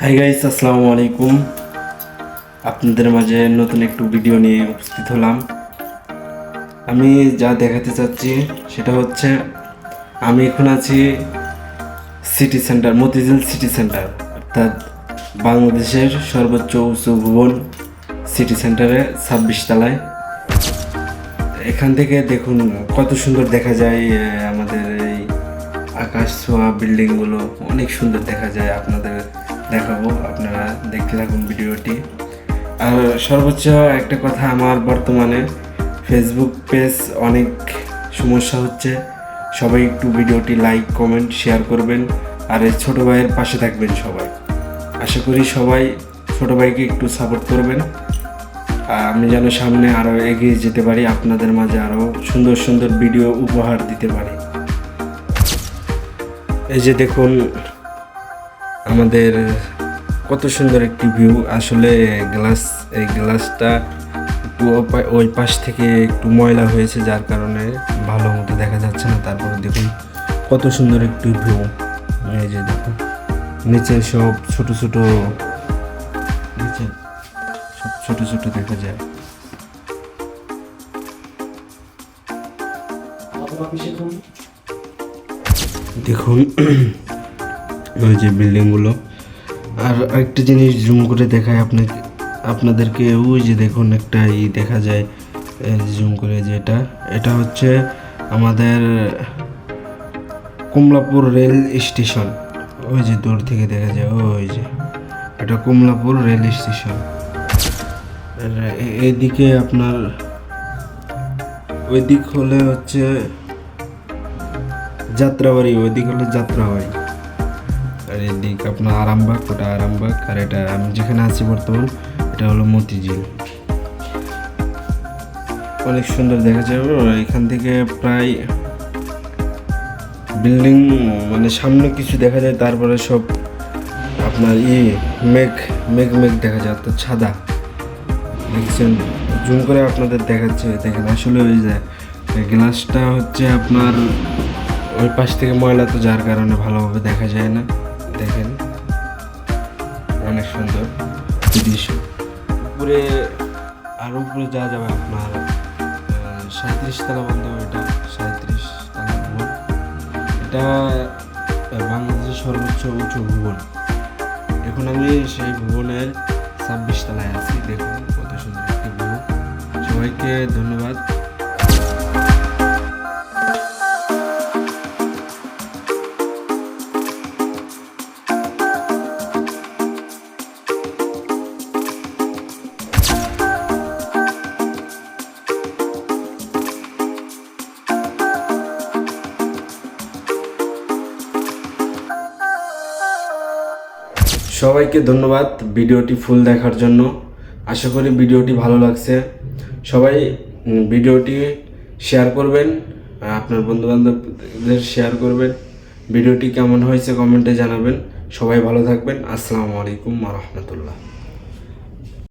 Hi guys, আসসালামু আলাইকুম। আপনাদের মাঝে নতুন একটু ভিডিও নিয়ে উপস্থিত হলাম। আমি যা দেখাতে চাচ্ছি সেটা হচ্ছে আমি এখন আছি city centre, Motijheel city centre, অর্থাৎ বাংলাদেশের সর্বোচ্চ উঁচু ভবন সিটি সেন্টারে 26 তলায়। এখান থেকে দেখুন কত সুন্দর দেখা যায় আমাদের এই আকাশ ছোঁয়া বিল্ডিংগুলো অনেক সুন্দর দেখা যায়। আপনাদের দেখাবো, আপনারা দেখতে থাকুন ভিডিওটি। আর সর্বোচ্চ একটা কথা, আমার বর্তমানে ফেসবুক পেজ অনেক সমস্যা হচ্ছে। সবাই একটু ভিডিওটি লাইক কমেন্ট শেয়ার করবেন, আর এই ছোটো ভাইয়ের পাশে থাকবেন সবাই। আশা করি সবাই ছোটো ভাইকে একটু সাপোর্ট করবেন, আমি যেন সামনে আরও এগিয়ে যেতে পারি, আপনাদের মাঝে আরও সুন্দর সুন্দর ভিডিও উপহার দিতে পারি। এই যে দেখুন আমাদের কত সুন্দর একটি ভিউ। আসলে এই গ্লাসটা একটু ওই পাশ থেকে একটু ময়লা হয়েছে, যার কারণে ভালো মতো দেখা যাচ্ছে না। তারপরে দেখুন কত সুন্দর একটি ভিউ। এই যে দেখুন নিচে সব ছোট ছোট, নিচে সব ছোট ছোট দেখা যায়। দেখুন ওই যে বিল্ডিংগুলো। আর একটা জিনিস জুম করে দেখায় আপনাদেরকে, ওই যে দেখুন একটা দেখা যায় জুম করে, যে এটা হচ্ছে আমাদের কমলাপুর রেল স্টেশন। ওই যে দূর থেকে দেখা যায়, ওই যে এটা কমলাপুর রেল স্টেশন। এদিকে আপনার ওই দিক হলে হচ্ছে যাত্রাবাড়ি, ওই দিক হলে যাত্রাবাড়ি। আর এদিক আপনার আরামবাগ, ওটা আরামবাগ। আর এটা আমি যেখানে আছি বর্তমান, এটা হলো মতিঝিল। অনেক সুন্দর দেখা যায়। এখান থেকে প্রায় বিল্ডিং মানে সামনে কিছু দেখা যায়, তারপরে সব আপনার মেঘ মেঘ মেঘ দেখা যায়, অর্থাৎ সাদা। দেখছেন, জুম করে আপনাদের দেখাচ্ছে। দেখেন আসলে ওই যে গ্লাসটা হচ্ছে আপনার ওই পাশ থেকে ময়লা, তো যার কারণে ভালোভাবে দেখা যায় না। দেখেন অনেক সুন্দর দৃশ্য। উপরে আর উপরে যাওয়া যাবে আপনার 37 তলা বন্ধ, এটা 37 তলা ভবন। এটা বাংলাদেশের সর্বোচ্চ উঁচু ভবন। এখন আমি সেই ভবনের 26 তলায় আছি। দেখুন কত সুন্দর একটি ভিউ। সবাইকে ধন্যবাদ। সবাইকে ধন্যবাদ ভিডিওটি ফুল দেখার জন্য। আশা করি ভিডিওটি ভালো লাগছে। সবাই ভিডিওটি শেয়ার করবেন, আপনার বন্ধুবান্ধবদের শেয়ার করবেন। ভিডিওটি কেমন হয়েছে কমেন্টে জানাবেন। সবাই ভালো থাকবেন। আসসালামু আলাইকুম ওয়া রাহমাতুল্লাহ।